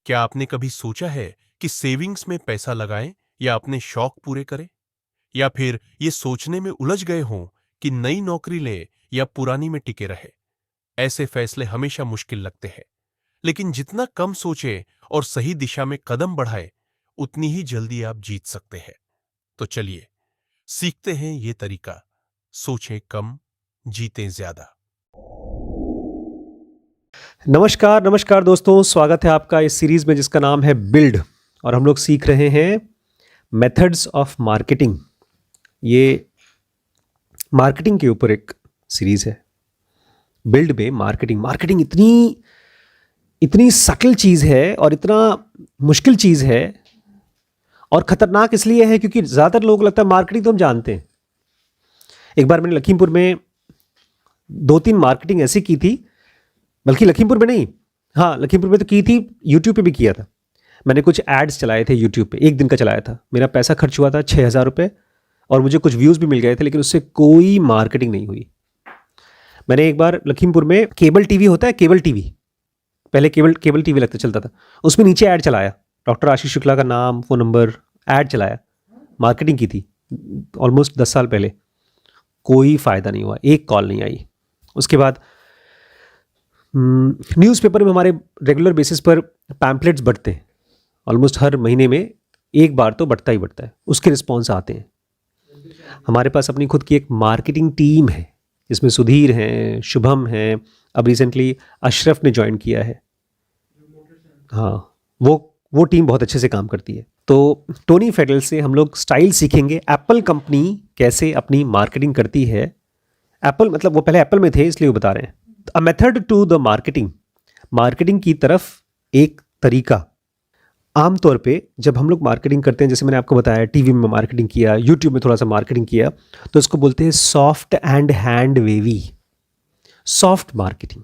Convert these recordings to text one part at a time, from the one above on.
क्या आपने कभी सोचा है कि सेविंग्स में पैसा लगाएं या अपने शौक पूरे करें? या फिर ये सोचने में उलझ गए हों कि नई नौकरी ले या पुरानी में टिके रहे? ऐसे फैसले हमेशा मुश्किल लगते हैं, लेकिन जितना कम सोचें और सही दिशा में कदम बढ़ाएं, उतनी ही जल्दी आप जीत सकते हैं। तो चलिए सीखते हैं ये तरीका। सोचें कम, जीतें ज्यादा। नमस्कार नमस्कार दोस्तों, स्वागत है आपका इस सीरीज़ में जिसका नाम है बिल्ड। और हम लोग सीख रहे हैं मेथड्स ऑफ मार्केटिंग। ये मार्केटिंग के ऊपर एक सीरीज़ है। बिल्ड में मार्केटिंग इतनी इतनी सटल चीज़ है और इतना मुश्किल चीज़ है और ख़तरनाक इसलिए है क्योंकि ज़्यादातर लोगों को लगता है मार्केटिंग तो हम जानते हैं। एक बार मैंने लखीमपुर में 2-3 मार्केटिंग ऐसी की थी, बल्कि लखीमपुर में नहीं, हाँ लखीमपुर में तो की थी, यूट्यूब पे भी किया था। मैंने कुछ एड्स चलाए थे यूट्यूब पे, एक दिन का चलाया था। मेरा पैसा खर्च हुआ था 6,000 रुपये और मुझे कुछ व्यूज़ भी मिल गए थे, लेकिन उससे कोई मार्केटिंग नहीं हुई। मैंने एक बार लखीमपुर में केबल टीवी होता है, केबल टीवी, पहले केबल टीवी लगता चलता था, उसमें नीचे ऐड चलाया, डॉक्टर आशीष शुक्ला का नाम, फ़ोन नंबर, ऐड चलाया, मार्केटिंग की थी ऑलमोस्ट 10 साल पहले। कोई फ़ायदा नहीं हुआ, एक कॉल नहीं आई। उसके बाद न्यूज़पेपर में हमारे रेगुलर बेसिस पर पैम्पलेट्स बढ़ते हैं, ऑलमोस्ट हर महीने में एक बार तो बढ़ता ही बढ़ता है, उसके रिस्पॉन्स आते हैं। हमारे पास अपनी खुद की एक मार्केटिंग टीम है, इसमें सुधीर हैं, शुभम हैं, अब रिसेंटली अशरफ ने ज्वाइन किया है। हाँ, वो टीम बहुत अच्छे से काम करती है। तो टोनी फेडल से हम लोग स्टाइल सीखेंगे, एप्पल कंपनी कैसे अपनी मार्केटिंग करती है। एप्पल मतलब वो पहले एप्पल में थे इसलिए वो बता रहे हैं। A method to the marketing की तरफ एक तरीका। आमतौर पे जब हम लोग मार्केटिंग करते हैं, जैसे मैंने आपको बताया, टीवी में मार्केटिंग किया, यूट्यूब में थोड़ा सा मार्केटिंग किया, तो इसको बोलते हैं soft and hand wavy, soft marketing.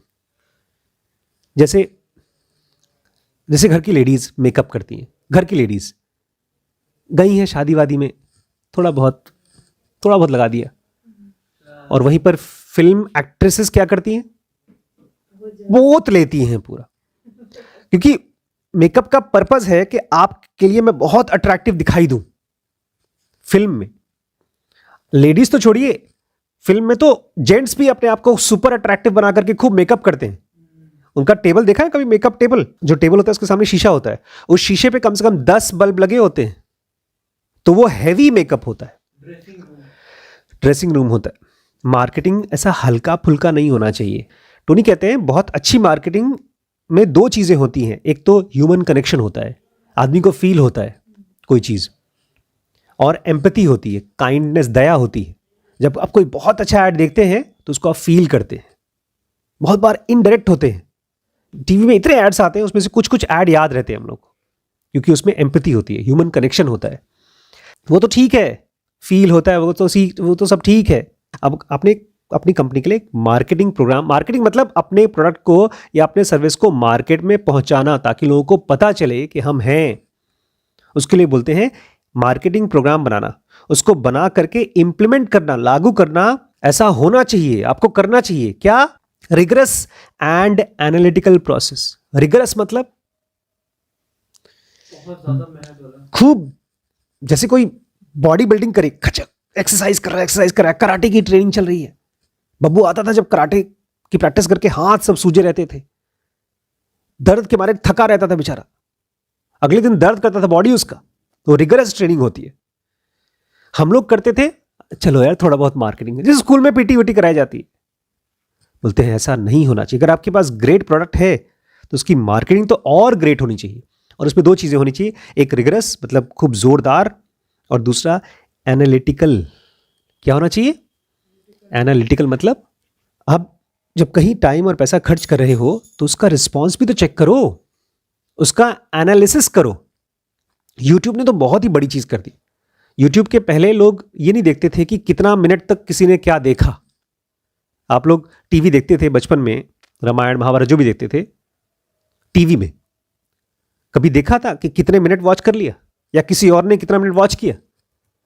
जैसे घर की लेडीज़ मेकअप करती हैं, घर की लेडीज़ गई हैं शादी वादी में, थोड़ा बहुत लगा दिया, और वहीं पर फिल्म एक्ट्रेसेस क्या करती हैं, बहुत लेती हैं पूरा, क्योंकि मेकअप का पर्पस है कि आपके लिए मैं बहुत अट्रैक्टिव दिखाई दूं। फिल्म में लेडीज तो छोड़िए, फिल्म में तो जेंट्स भी अपने आप को सुपर अट्रैक्टिव बना करके खूब मेकअप करते हैं। उनका टेबल देखा है कभी? मेकअप टेबल, जो टेबल होता है उसके सामने शीशा होता है, उस शीशे पे कम से कम 10 बल्ब लगे होते हैं, तो वो हैवी मेकअप होता है, ड्रेसिंग रूम होता है। मार्केटिंग ऐसा हल्का फुल्का नहीं होना चाहिए। टोनी कहते हैं बहुत अच्छी मार्केटिंग में 2 चीज़ें होती हैं, एक तो ह्यूमन कनेक्शन होता है, आदमी को फील होता है कोई चीज़, और एम्पैथी होती है, काइंडनेस, दया होती है। जब आप कोई बहुत अच्छा ऐड देखते हैं तो उसको आप फील करते हैं। बहुत बार इनडायरेक्ट होते हैं, टीवी में इतने एड्स आते हैं, उसमें से कुछ ऐड याद रहते हैं हम लोग को, क्योंकि उसमें एम्पैथी होती है, ह्यूमन कनेक्शन होता है। वो तो ठीक है, फील होता है, वो तो सब ठीक है। अब आपने अपनी कंपनी के लिए मार्केटिंग प्रोग्राम, मार्केटिंग मतलब अपने प्रोडक्ट को या अपने सर्विस को मार्केट में पहुंचाना, ताकि लोगों को पता चले कि हम हैं। उसके लिए बोलते हैं मार्केटिंग प्रोग्राम बनाना, उसको बना करके इंप्लीमेंट करना, लागू करना। ऐसा होना चाहिए, आपको करना चाहिए क्या? Rigorous and analytical process. Rigorous मतलब खूब, जैसे कोई बॉडी बिल्डिंग करे, खचक एक्सरसाइज कर रहा है, कराटे की ट्रेनिंग चल रही है। बब्बू आता था जब कराटे की प्रैक्टिस करके, हाथ सब सूजे रहते थे, दर्द के मारे थका रहता था बेचारा, अगले दिन दर्द करता था बॉडी उसका। तो रिगरस ट्रेनिंग होती है। हम लोग करते थे, चलो यार थोड़ा बहुत मार्केटिंग, जैसे स्कूल में पीटी वीटी कराई जाती है। बोलते हैं ऐसा नहीं होना चाहिए। अगर आपके पास ग्रेट प्रोडक्ट है तो उसकी मार्केटिंग तो और ग्रेट होनी चाहिए, और उसमें 2 चीजें होनी चाहिए, एक रिगरस मतलब खूब जोरदार, और दूसरा एनालिटिकल। क्या होना चाहिए? एनालिटिकल मतलब अब जब कहीं टाइम और पैसा खर्च कर रहे हो तो उसका रिस्पॉन्स भी तो चेक करो, उसका एनालिसिस करो। यूट्यूब ने तो बहुत ही बड़ी चीज कर दी। यूट्यूब के पहले लोग ये नहीं देखते थे कि कितना मिनट तक किसी ने क्या देखा। आप लोग टीवी देखते थे बचपन में, रामायण महाभारत जो भी देखते थे टीवी में, कभी देखा था कि कितने मिनट वॉच कर लिया या किसी और ने कितना मिनट वॉच किया?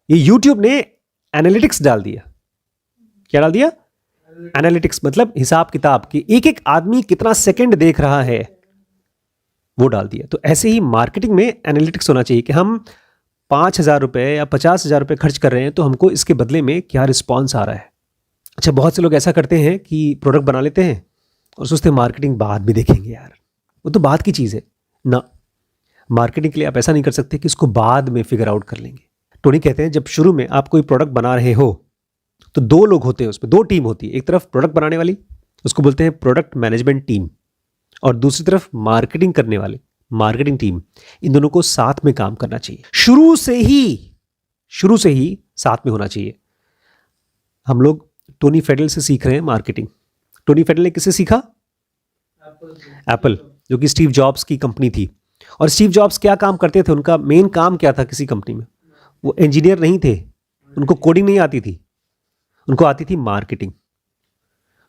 ये यूट्यूब ने एनालिटिक्स डाल दिया। क्या डाल दिया? एनालिटिक्स मतलब हिसाब किताब, कि एक एक आदमी कितना सेकंड देख रहा है, वो डाल दिया। तो ऐसे ही मार्केटिंग में एनालिटिक्स होना चाहिए कि हम 5,000 रुपये या 50,000 रुपये खर्च कर रहे हैं तो हमको इसके बदले में क्या रिस्पॉन्स आ रहा है। अच्छा, बहुत से लोग ऐसा करते हैं कि प्रोडक्ट बना लेते हैं और सोचते हैं मार्केटिंग बाद में देखेंगे। यार वो तो बाद की चीज़ है ना। मार्केटिंग के लिए आप ऐसा नहीं कर सकते कि इसको बाद में फिगर आउट कर लेंगे। टोनी कहते हैं जब शुरू में आप कोई प्रोडक्ट बना रहे हो तो 2 लोग होते हैं, उसमें 2 टीम होती है। एक तरफ प्रोडक्ट बनाने वाली, उसको बोलते हैं प्रोडक्ट मैनेजमेंट टीम, और दूसरी तरफ मार्केटिंग करने वाले, मार्केटिंग टीम। इन दोनों को साथ में काम करना चाहिए, शुरू से ही साथ में होना चाहिए। हम लोग टोनी फेडल से सीख रहे हैं मार्केटिंग। टोनी फेडल ने किससे सीखा? एप्पल, जो कि स्टीव जॉब्स की कंपनी थी। और स्टीव जॉब्स क्या काम करते थे? उनका मेन काम क्या था किसी कंपनी में? वो इंजीनियर नहीं थे, उनको कोडिंग नहीं आती थी, उनको आती थी मार्केटिंग।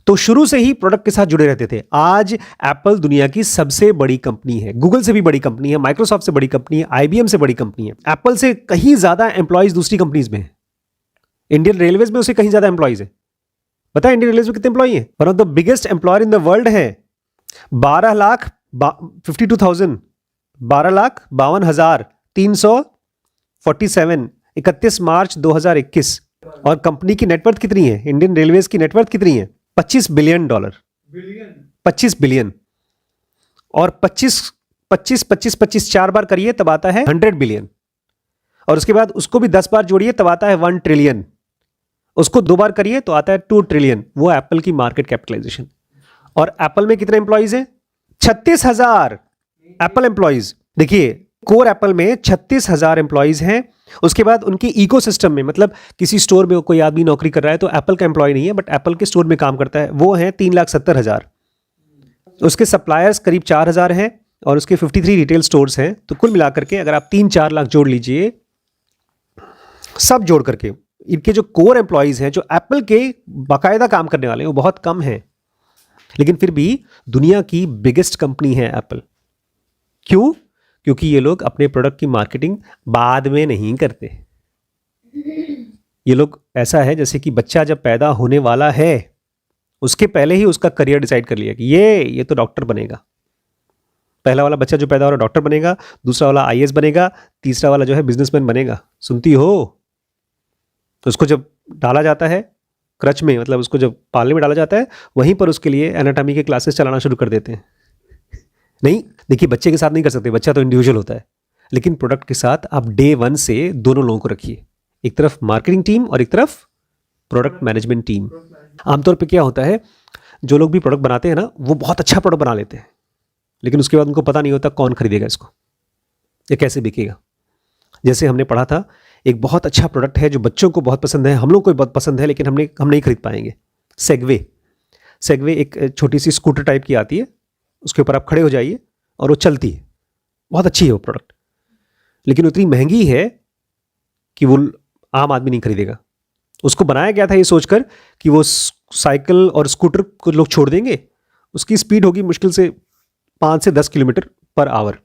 तो शुरू से ही प्रोडक्ट के साथ जुड़े रहते थे। आज एप्पल दुनिया की सबसे बड़ी कंपनी है, गूगल से भी बड़ी कंपनी है, माइक्रोसॉफ्ट से बड़ी कंपनी है, IBM से बड़ी कंपनी है। एप्पल से कहीं ज्यादा एम्प्लॉयज दूसरी कंपनीज में है। इंडियन रेलवेज में उसे कहीं ज्यादा एम्प्लॉयज है। पता है इंडियन रेलवेज में कितने एम्प्लॉय हैं? One of the biggest employer in the world है। 12,52,000, 12,52,347, 31 मार्च 2021। और कंपनी की नेटवर्थ कितनी है? इंडियन रेलवेज की नेटवर्थ कितनी है? $25 बिलियन। 25 बिलियन। और 25 4 बार करिए तब आता है 100 बिलियन। और उसके बाद उसको भी 10 बार जोड़िए तब आता है 1 ट्रिलियन। उसको 2 बार करिए तो आता है 2 ट्रिलियन। वो एप्पल की मार्केट कैपिटलाइजेशन। और एप्पल में कितने एम्प्लॉइज हैं? 36,000 एप्पल एम्प्लॉइज। देखिए, कोर एप्पल में 36,000 एम्प्लॉइज हैं। उसके बाद उनके इकोसिस्टम में, मतलब किसी स्टोर में कोई आदमी नौकरी कर रहा है तो एप्पल का एम्प्लॉय नहीं है, बट एप्पल के स्टोर में काम करता है, वो है 3,70,000। उसके सप्लायर्स करीब 4,000 हैं और उसके 53 रिटेल स्टोर्स हैं। तो कुल मिलाकर के अगर आप 3-4 लाख जोड़ लीजिए, सब जोड़ करके इनके जो कोर एम्प्लॉइज हैं, जो एप्पल के बाकायदा काम करने वाले हैं, वो बहुत कम हैं। लेकिन फिर भी दुनिया की बिगेस्ट कंपनी है एप्पल। क्यों? क्योंकि ये लोग अपने प्रोडक्ट की मार्केटिंग बाद में नहीं करते। ये लोग ऐसा है जैसे कि बच्चा जब पैदा होने वाला है उसके पहले ही उसका करियर डिसाइड कर लिया कि ये तो डॉक्टर बनेगा। पहला वाला बच्चा जो पैदा हो रहा है डॉक्टर बनेगा, दूसरा वाला IAS बनेगा, तीसरा वाला जो है बिजनेसमैन बनेगा। सुनती हो? तो उसको जब डाला जाता है क्रच में, मतलब उसको जब पालने में डाला जाता है, वहीं पर उसके लिए एनाटॉमी के क्लासेस चलाना शुरू कर देते हैं। नहीं, देखिए, बच्चे के साथ नहीं कर सकते, बच्चा तो इंडिविजुअल होता है। लेकिन प्रोडक्ट के साथ आप डे 1 से दोनों लोगों को रखिए, एक तरफ मार्केटिंग टीम और एक तरफ प्रोडक्ट मैनेजमेंट टीम। आमतौर पे क्या होता है, जो लोग भी प्रोडक्ट बनाते हैं ना, वो बहुत अच्छा प्रोडक्ट बना लेते हैं, लेकिन उसके बाद उनको पता नहीं होता कौन खरीदेगा इसको, ये कैसे बिकेगा। जैसे हमने पढ़ा था, एक बहुत अच्छा प्रोडक्ट है जो बच्चों को बहुत पसंद है, हम लोग को बहुत पसंद है, लेकिन हम नहीं खरीद पाएंगे। सेगवे एक छोटी सी स्कूटर टाइप की आती है, उसके ऊपर आप खड़े हो जाइए और वो चलती है, बहुत अच्छी है वो प्रोडक्ट, लेकिन उतनी महंगी है कि वो आम आदमी नहीं खरीदेगा। उसको बनाया गया था ये सोचकर कि वो साइकिल और स्कूटर को लोग छोड़ देंगे, उसकी स्पीड होगी मुश्किल से 5 से 10 किलोमीटर पर आवर,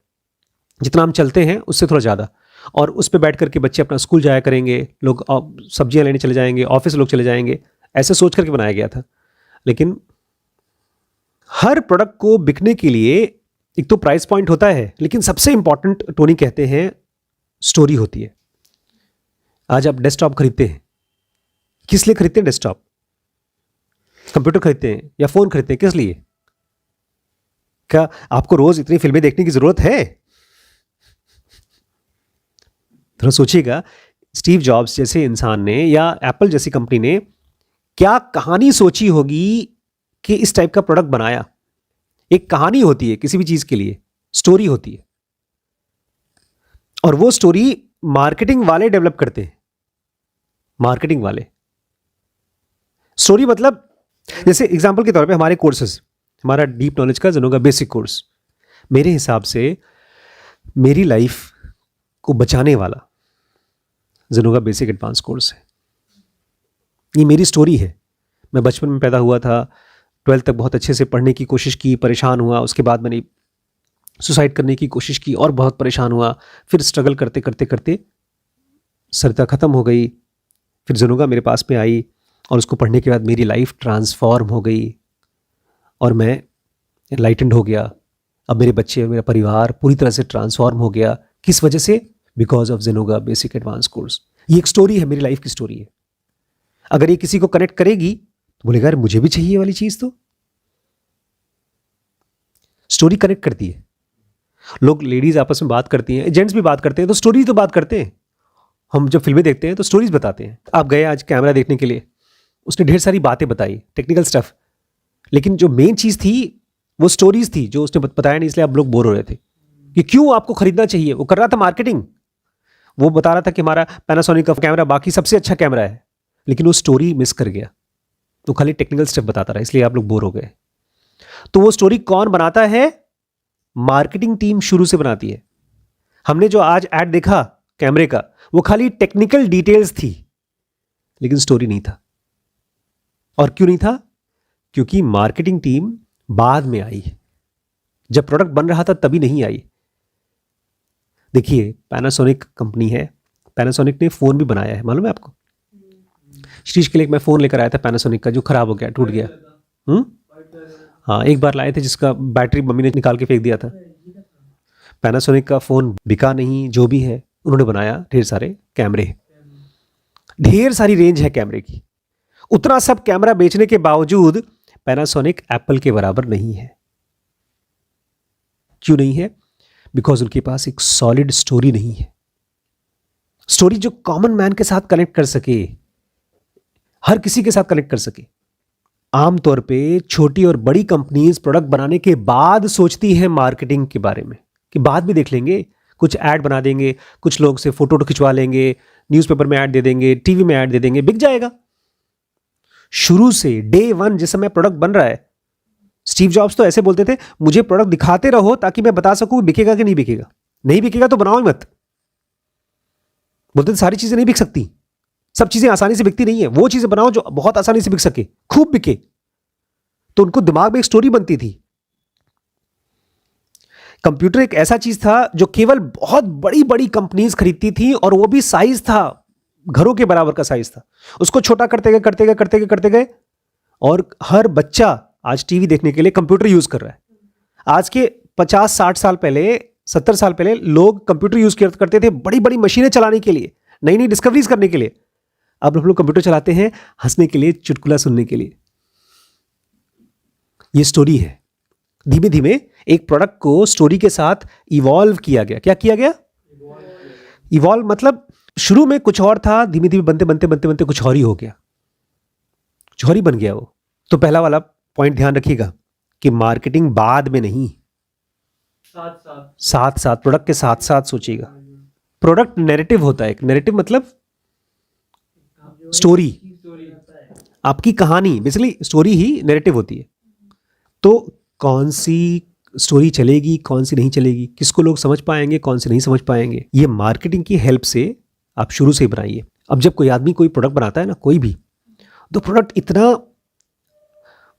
जितना हम चलते हैं उससे थोड़ा ज़्यादा, और उस पर बैठ करके बच्चे अपना स्कूल जाया करेंगे, लोग सब्जियां लेने चले जाएंगे, ऑफिस लोग चले जाएंगे, ऐसे सोच करके बनाया गया था। लेकिन हर प्रोडक्ट को बिकने के लिए एक तो प्राइस पॉइंट होता है, लेकिन सबसे इंपॉर्टेंट टोनी कहते हैं स्टोरी होती है। आज आप डेस्कटॉप खरीदते हैं, किस लिए खरीदते हैं? डेस्कटॉप, कंप्यूटर खरीदते हैं या फोन खरीदते हैं, किस लिए? क्या आपको रोज इतनी फिल्में देखने की जरूरत है? थोड़ा सोचिएगा, स्टीव जॉब्स जैसे इंसान ने या एप्पल जैसी कंपनी ने क्या कहानी सोची होगी कि इस टाइप का प्रोडक्ट बनाया। एक कहानी होती है किसी भी चीज के लिए, स्टोरी होती है, और वो स्टोरी मार्केटिंग वाले डेवलप करते हैं। मार्केटिंग वाले स्टोरी, मतलब जैसे एग्जांपल के तौर पे हमारे कोर्सेज, हमारा डीप नॉलेज का जनोगा बेसिक कोर्स, मेरे हिसाब से मेरी लाइफ को बचाने वाला जनोगा बेसिक एडवांस कोर्स है। ये मेरी स्टोरी है। मैं बचपन में पैदा हुआ था, 12th तक बहुत अच्छे से पढ़ने की कोशिश की, परेशान हुआ, उसके बाद मैंने सुसाइड करने की कोशिश की और बहुत परेशान हुआ, फिर स्ट्रगल करते करते करते सरिता ख़त्म हो गई, फिर जनोगा मेरे पास में आई और उसको पढ़ने के बाद मेरी लाइफ ट्रांसफॉर्म हो गई और मैं एनलाइटेंड हो गया। अब मेरे बच्चे, मेरा परिवार पूरी तरह से ट्रांसफॉर्म हो गया। किस वजह से? बिकॉज ऑफ जेनोगा बेसिक एडवांस कोर्स। ये एक स्टोरी है, मेरी लाइफ की स्टोरी है। अगर ये किसी को कनेक्ट करेगी तो बोलेगा यार मुझे भी चाहिए ये वाली चीज। तो स्टोरी कनेक्ट करती है। लोग, लेडीज आपस में बात करती हैं, जेंट्स भी बात करते हैं, तो स्टोरी तो बात करते हैं। हम जब फिल्में देखते हैं तो स्टोरीज बताते हैं। आप गए आज कैमरा देखने के लिए, उसने ढेर सारी बातें बताई, टेक्निकल स्टफ, लेकिन जो मेन चीज थी वो स्टोरीज थी जो उसने बताया नहीं, इसलिए आप लोग बोर हो रहे थे कि क्यों आपको खरीदना चाहिए। वो कर रहा था मार्केटिंग, वो बता रहा था कि हमारा पैनासोनिक का कैमरा बाकी सबसे अच्छा कैमरा है, लेकिन वो स्टोरी मिस कर गया। तो खाली टेक्निकल स्टेप बताता रहा, इसलिए आप लोग बोर हो गए। तो वो स्टोरी कौन बनाता है? मार्केटिंग टीम शुरू से बनाती है। हमने जो आज ऐड देखा कैमरे का, वो खाली टेक्निकल डिटेल्स थी, लेकिन स्टोरी नहीं था। और क्यों नहीं था? क्योंकि मार्केटिंग टीम बाद में आई। जब प्रोडक्ट बन रहा था तभी नहीं आई। देखिए, पैनासोनिक कंपनी है, पैनासोनिक ने फोन भी बनाया है, मालूम है आपको? शीश के लिए मैं फोन लेकर आया था पैनासोनिक का, जो खराब हो गया, टूट गया। हाँ, एक बार लाए थे जिसका बैटरी मम्मी ने निकाल के फेंक दिया था। पैनासोनिक का फोन बिका नहीं, जो भी है उन्होंने बनाया ढेर सारे कैमरे, ढेर सारी रेंज है कैमरे की। उतना सब कैमरा बेचने के बावजूद पैनासोनिक एप्पल के बराबर नहीं है। क्यों नहीं है? बिकॉज उनके पास एक सॉलिड स्टोरी नहीं है। स्टोरी जो कॉमन मैन के साथ कनेक्ट कर सके, हर किसी के साथ कनेक्ट कर सके। आमतौर पे छोटी और बड़ी कंपनीज प्रोडक्ट बनाने के बाद सोचती है मार्केटिंग के बारे में कि बाद में देख लेंगे, कुछ ऐड बना देंगे, कुछ लोग से फोटो खिंचवा लेंगे, न्यूज़पेपर में ऐड दे देंगे, टीवी में ऐड दे देंगे, बिक जाएगा। शुरू से डे वन जिस समय प्रोडक्ट बन रहा है, स्टीव जॉब्स तो ऐसे बोलते थे, मुझे प्रोडक्ट दिखाते रहो ताकि मैं बता सकूं बिकेगा कि नहीं बिकेगा। नहीं बिकेगा तो बनाओ ही मत। बोलते थे सारी चीजें नहीं बिक सकती, सब चीजें आसानी से बिकती नहीं है, वो चीजें बनाओ जो बहुत आसानी से बिक सके, खूब बिके। तो उनको दिमाग में एक स्टोरी बनती थी। कंप्यूटर एक ऐसा चीज था जो केवल बहुत बड़ी बड़ी कंपनीज खरीदती थी, और वो भी साइज था घरों के बराबर का साइज था। उसको छोटा करते गए करते गए करते गए करते गए, और हर बच्चा आज टीवी देखने के लिए कंप्यूटर यूज कर रहा है। आज के 50-60 साल पहले, 70 साल पहले लोग कंप्यूटर यूज करते थे बड़ी बड़ी मशीनें चलाने के लिए, नई नई डिस्कवरीज करने के लिए। अब हम लोग कंप्यूटर चलाते हैं हंसने के लिए, चुटकुला सुनने के लिए। ये स्टोरी है। धीमे धीमे एक प्रोडक्ट को स्टोरी के साथ इवॉल्व किया गया। क्या किया गया? इवॉल्व मतलब शुरू में कुछ और था, धीमे धीमे बनते बनते बनते बनते कुछ और ही हो गया, कुछ और ही बन गया वो। तो पहला वाला पॉइंट ध्यान रखिएगा कि मार्केटिंग बाद में नहीं, साथ साथ प्रोडक्ट के साथ साथ सोचिएगा। प्रोडक्ट नैरेटिव होता है। एक नैरेटिव मतलब स्टोरी, आपकी कहानी, बेसिकली स्टोरी ही नैरेटिव होती है। तो कौन सी स्टोरी चलेगी, कौन सी नहीं चलेगी, किसको लोग समझ पाएंगे, कौन से नहीं समझ पाएंगे, ये मार्केटिंग की हेल्प से आप शुरू से ही बनाइए। अब जब कोई आदमी कोई प्रोडक्ट बनाता है ना, कोई भी, तो प्रोडक्ट इतना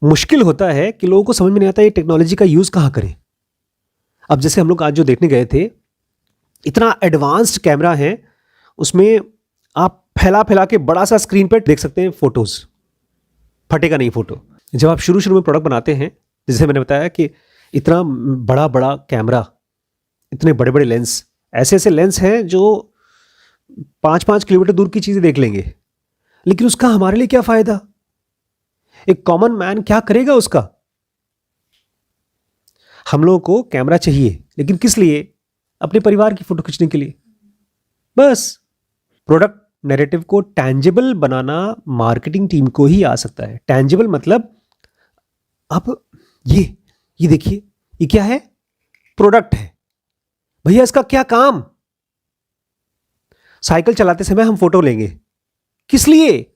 मुश्किल होता है कि लोगों को समझ में नहीं आता ये टेक्नोलॉजी का यूज कहाँ करें। अब जैसे हम लोग आज जो देखने गए थे, इतना एडवांस्ड कैमरा है, उसमें आप फैला फैला के बड़ा सा स्क्रीन पर देख सकते हैं फोटोज, फटेगा नहीं फोटो। जब आप शुरू शुरू में प्रोडक्ट बनाते हैं, जैसे मैंने बताया कि इतना बड़ा बड़ा कैमरा, इतने बड़े बड़े लेंस, ऐसे ऐसे लेंस हैं जो 5-5 किलोमीटर दूर की चीजें देख लेंगे, लेकिन उसका हमारे लिए क्या फायदा? एक कॉमन मैन क्या करेगा उसका? हम लोगों को कैमरा चाहिए, लेकिन किस लिए? अपने परिवार की फोटो खींचने के लिए, बस। प्रोडक्ट नैरेटिव को टैंजिबल बनाना मार्केटिंग टीम को ही आ सकता है। टैंजिबल मतलब अब ये देखिए, ये क्या है? प्रोडक्ट है भैया, इसका क्या काम? साइकिल चलाते समय हम फोटो लेंगे, किस लिए?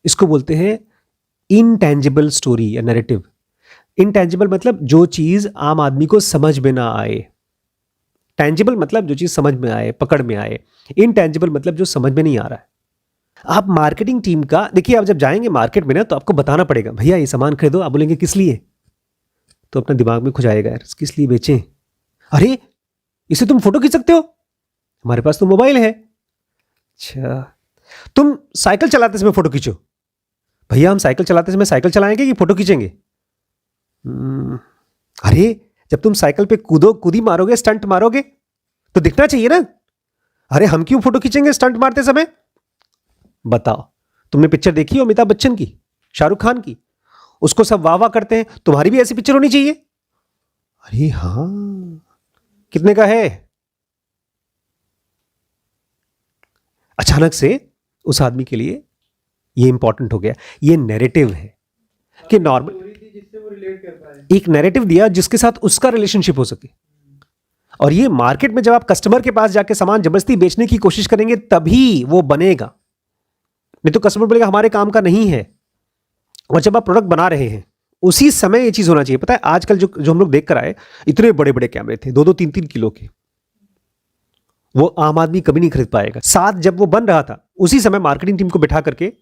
इसको बोलते हैं इनटैंजिबल स्टोरी या नैरेटिव। इनटैंजिबल मतलब जो चीज आम आदमी को समझ में ना आए, टैंजिबल मतलब जो चीज समझ में आए, पकड़ में आए। इनटैंजिबल मतलब जो समझ में नहीं आ रहा है। आप मार्केटिंग टीम का देखिए, आप जब जाएंगे मार्केट में ना, तो आपको बताना पड़ेगा भैया ये सामान खरीदो। आप बोलेंगे किस लिए? तो अपना दिमाग में खुजाएगा, यार किस लिए बेचें? अरे इसे तुम फोटो खींच सकते हो, हमारे पास तो मोबाइल है। अच्छा, तुम साइकिल चलाते समय फोटो खींचो। भैया हम साइकिल चलाते समय साइकिल चलाएंगे कि फोटो खींचेंगे? अरे जब तुम साइकिल पे कूदी मारोगे, स्टंट मारोगे तो दिखना चाहिए ना। अरे हम क्यों फोटो खींचेंगे स्टंट मारते समय? बताओ, तुमने पिक्चर देखी है अमिताभ बच्चन की, शाहरुख खान की? उसको सब वाह वाह करते हैं, तुम्हारी भी ऐसी पिक्चर होनी चाहिए। अरे हाँ, कितने का है? अचानक से उस आदमी के लिए ये इंपॉर्टेंट हो गया। ये नैरेटिव है कि नॉर्मल, एक नैरेटिव दिया जिसके साथ उसका रिलेशनशिप हो सके। और ये मार्केट में जब आप कस्टमर के पास जाके सामान जबरदस्ती बेचने की कोशिश करेंगे तभी वो बनेगा, नहीं तो कस्टमर बोलेगा हमारे काम का नहीं है। और जब आप प्रोडक्ट बना रहे हैं उसी समय ये चीज होना चाहिए। पता है आजकल जो हम लोग देख कर आए, इतने बड़े बड़े कैमरे थे 2-2 3-3 किलो के, वो आम आदमी कभी नहीं खरीद पाएगा। साथ जब वो बन रहा था उसी समय मार्केटिंग टीम को बिठा करके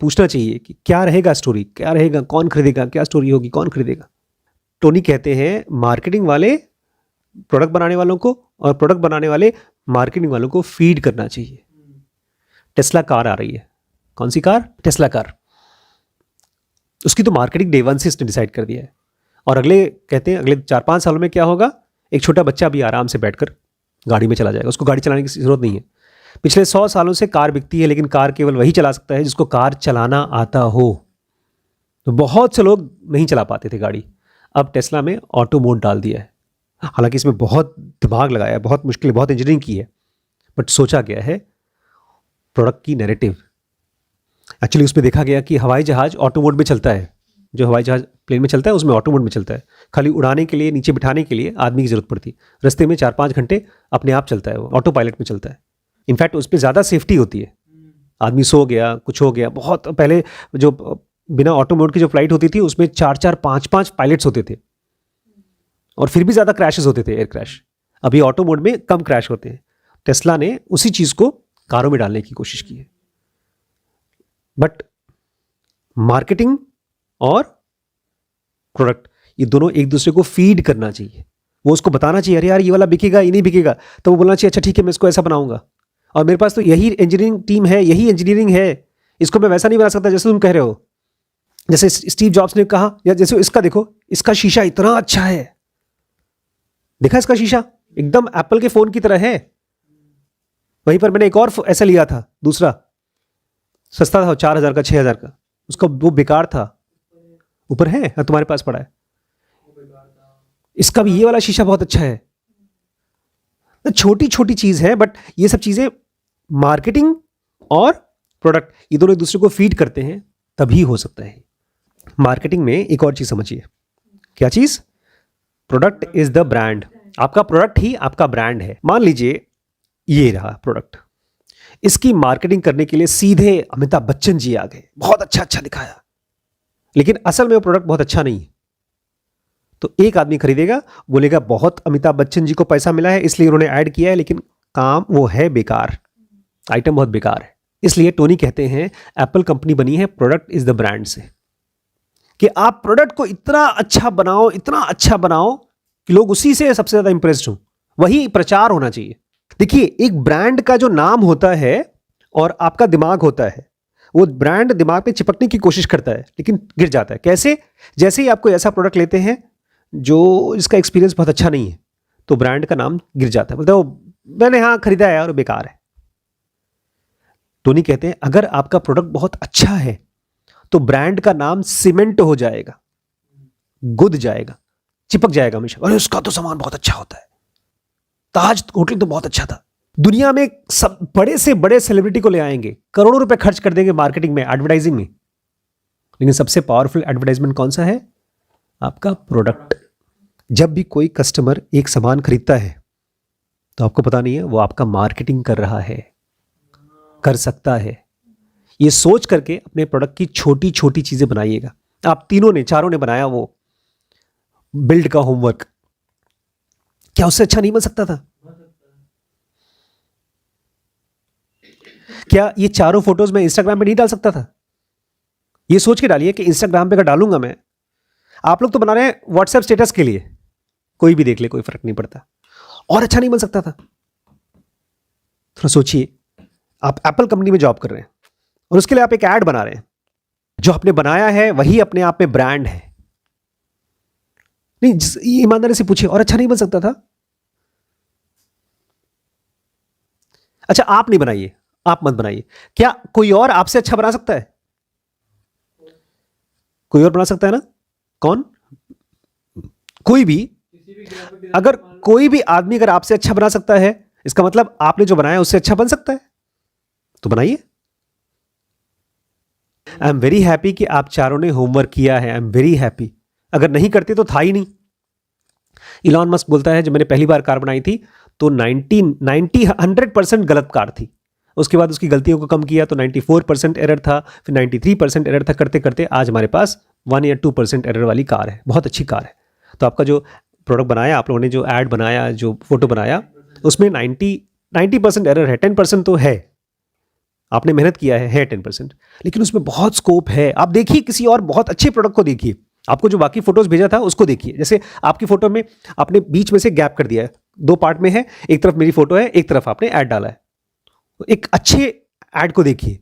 पूछना चाहिए कि क्या रहेगा स्टोरी, क्या रहेगा, कौन खरीदेगा, क्या स्टोरी होगी, कौन खरीदेगा। टोनी कहते हैं मार्केटिंग वाले प्रोडक्ट बनाने वालों को और प्रोडक्ट बनाने वाले मार्केटिंग वालों को फीड करना चाहिए। टेस्ला कार आ रही है। कौन सी कार? Tesla car. उसकी तो मार्केटिंग डे वन से इसने डिसाइड कर दिया है। और अगले कहते हैं अगले 4-5 सालों में क्या होगा, एक छोटा बच्चा भी आराम से बैठकर गाड़ी में चला जाएगा, उसको गाड़ी चलाने की जरूरत नहीं है। पिछले 100 सालों से कार बिकती है, लेकिन कार केवल वही चला सकता है जिसको कार चलाना आता हो। तो बहुत से लोग नहीं चला पाते थे गाड़ी। अब टेस्ला में ऑटो मोड डाल दिया है। हालांकि इसमें बहुत दिमाग लगाया है, बहुत मुश्किल, बहुत इंजीनियरिंग की है, बट सोचा गया है प्रोडक्ट की नैरेटिव। एक्चुअली उसमें देखा गया कि हवाई जहाज ऑटो मोड में चलता है। जो हवाई जहाज प्लेन में चलता है उसमें ऑटो मोड में चलता है। खाली उड़ाने के लिए, नीचे बिठाने के लिए आदमी की जरूरत पड़ती है। रास्ते में 4-5 घंटे अपने आप चलता है, वो ऑटो पायलट में चलता है। इनफैक्ट उस पर ज़्यादा सेफ्टी होती है। आदमी सो गया, कुछ हो गया, बहुत पहले जो बिना ऑटो मोड की जो फ्लाइट होती थी उसमें 4-4, 5-5 पायलट्स होते थे और फिर भी ज़्यादा क्रैशेस होते थे, एयर क्रैश। अभी ऑटो मोड में कम क्रैश होते हैं। टेस्ला ने उसी चीज़ को कारों में डालने की कोशिश की है। बट मार्केटिंग और प्रोडक्ट ये दोनों एक दूसरे को फीड करना चाहिए। वो उसको बताना चाहिए अरे यार ये वाला बिकेगा, ये नहीं बिकेगा, तो वो बोलना चाहिए अच्छा ठीक है मैं इसको ऐसा बनाऊंगा, और मेरे पास तो यही इंजीनियरिंग टीम है, यही इंजीनियरिंग है, इसको मैं वैसा नहीं बना सकता जैसे तुम कह रहे हो। जैसे स्टीव जॉब्स ने कहा, या जैसे इसका देखो, इसका शीशा इतना अच्छा है, देखा इसका शीशा एकदम एप्पल के फोन की तरह है। वहीं पर मैंने एक और ऐसा लिया था, दूसरा सस्ता था, 4,000 का, 6,000 का, उसका वो बेकार था। ऊपर है, तुम्हारे पास पड़ा है। इसका भी ये वाला शीशा बहुत अच्छा है। तो छोटी छोटी चीज है, बट ये सब चीजें मार्केटिंग और प्रोडक्ट ये दोनों एक दूसरे को फीड करते हैं तभी हो सकता है। मार्केटिंग में एक और चीज समझिए। क्या चीज? Product is the brand. आपका प्रोडक्ट ही आपका ब्रांड है। मान लीजिए ये रहा प्रोडक्ट, इसकी मार्केटिंग करने के लिए सीधे अमिताभ बच्चन जी आ गए, बहुत अच्छा अच्छा दिखाया, लेकिन असल में वो प्रोडक्ट बहुत अच्छा नहीं है। तो एक आदमी खरीदेगा, बोलेगा बहुत अमिताभ बच्चन जी को पैसा मिला है इसलिए उन्होंने ऐड किया है, लेकिन काम वो है बेकार, आइटम बहुत बेकार है। इसलिए टोनी कहते हैं एप्पल कंपनी बनी है प्रोडक्ट इज द ब्रांड से, कि आप प्रोडक्ट को इतना अच्छा बनाओ, इतना अच्छा बनाओ कि लोग उसी से सबसे ज्यादा इंप्रेस्ड हों। वही प्रचार होना चाहिए। देखिए, एक ब्रांड का जो नाम होता है और आपका दिमाग होता है, वो ब्रांड दिमाग पे चिपकने की कोशिश करता है लेकिन गिर जाता है। कैसे? जैसे ही आपको ऐसा प्रोडक्ट लेते हैं जो इसका एक्सपीरियंस बहुत अच्छा नहीं है, तो ब्रांड का नाम गिर जाता है, बोलते हो मैंने हाँ खरीदा है और बेकार है। टोनी कहते हैं अगर आपका प्रोडक्ट बहुत अच्छा है तो ब्रांड का नाम सीमेंट हो जाएगा, गुद जाएगा, चिपक जाएगा हमेशा। अरे उसका तो सामान बहुत अच्छा होता है, ताज होटल तो बहुत अच्छा था। दुनिया में सब बड़े से बड़े सेलिब्रिटी को ले आएंगे, करोड़ों रुपए खर्च कर देंगे मार्केटिंग में, एडवर्टाइजिंग में, लेकिन सबसे पावरफुल एडवर्टाइजमेंट कौन सा है? आपका प्रोडक्ट। जब भी कोई कस्टमर एक सामान खरीदता है तो आपको पता नहीं है वो आपका मार्केटिंग कर रहा है, कर सकता है। ये सोच करके अपने प्रोडक्ट की छोटी छोटी चीजें बनाइएगा। आप तीनों ने, चारों ने बनाया वो बिल्ड का होमवर्क, क्या उससे अच्छा नहीं बन सकता था? क्या ये चारों फोटोज मैं इंस्टाग्राम पे नहीं डाल सकता था? ये सोच के डालिए कि इंस्टाग्राम पे अगर डालूंगा मैं, आप लोग तो बना रहे हैं व्हाट्सएप स्टेटस के लिए, कोई भी देख ले, कोई फर्क नहीं पड़ता, और अच्छा नहीं बन सकता था? थोड़ा सोचिए, आप एप्पल कंपनी में जॉब कर रहे हैं और उसके लिए आप एक ऐड बना रहे हैं, जो आपने बनाया है वही अपने आप में ब्रांड है। नहीं, ईमानदारी से पूछिए, और अच्छा नहीं बन सकता था? अच्छा, आप नहीं बनाइए, आप मत बनाइए। क्या कोई और आपसे अच्छा बना सकता है? कोई और बना सकता है ना? कौन? कोई भी। अगर कोई भी आदमी अगर आपसे अच्छा बना सकता है, इसका मतलब आपने जो बनाया उससे अच्छा बन सकता है, तो बनाइए। आई एम वेरी हैप्पी कि आप चारों ने होमवर्क किया है। I am very happy. अगर नहीं करते तो था ही नहीं। इलॉन मस्क बोलता है जब मैंने पहली बार कार बनाई थी तो 100% गलत कार थी। उसके बाद उसकी गलतियों को कम किया तो 94% एरर था, फिर 93% एरर था। करते करते आज हमारे पास 1 या 2% एरर वाली कार है, बहुत अच्छी कार है। तो आपका जो प्रोडक्ट बनाया, आप लोगों ने जो ऐड बनाया, जो फोटो बनाया, उसमें 90% एरर है, 10% तो है, आपने मेहनत किया है 10%, लेकिन उसमें बहुत स्कोप है। आप देखिए किसी और बहुत अच्छे प्रोडक्ट को देखिए, आपको जो बाकी फोटोज भेजा था उसको देखिए। जैसे आपकी फोटो में आपने बीच में से गैप कर दिया है, 2 पार्ट में है, एक तरफ मेरी फोटो है, एक तरफ आपने ऐड डाला है। तो एक अच्छे ऐड को देखिए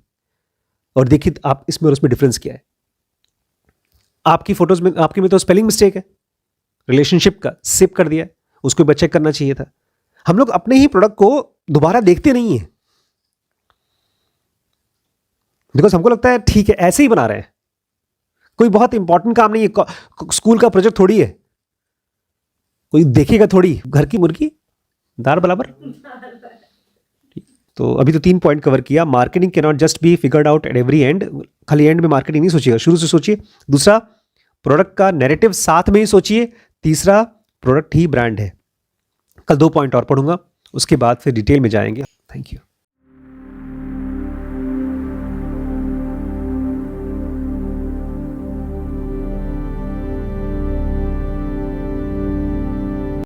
और देखिए आप इसमें और उसमें डिफरेंस क्या है। आपकी फोटोज में, आपके में तो स्पेलिंग मिस्टेक है, रिलेशनशिप का सिप कर दिया है, उसको भी चेक करना चाहिए था। हम लोग अपने ही प्रोडक्ट को दोबारा देखते नहीं है, बिकॉज हमको लगता है ठीक है ऐसे ही बना रहे हैं, कोई बहुत इंपॉर्टेंट काम नहीं है, स्कूल का प्रोजेक्ट थोड़ी है, कोई देखेगा थोड़ी, घर की मुर्गी दाल बराबर। तो अभी तो 3 पॉइंट कवर किया। Marketing can not just be figured out at every and, खाली एंड में मार्केटिंग नहीं सोचिएगा, शुरू से सोचिए। दूसरा, प्रोडक्ट का नैरेटिव साथ में ही सोचिए। तीसरा, प्रोडक्ट ही ब्रांड है। कल 2 पॉइंट और पढ़ूंगा, उसके बाद फिर डिटेल में जाएंगे। Thank you.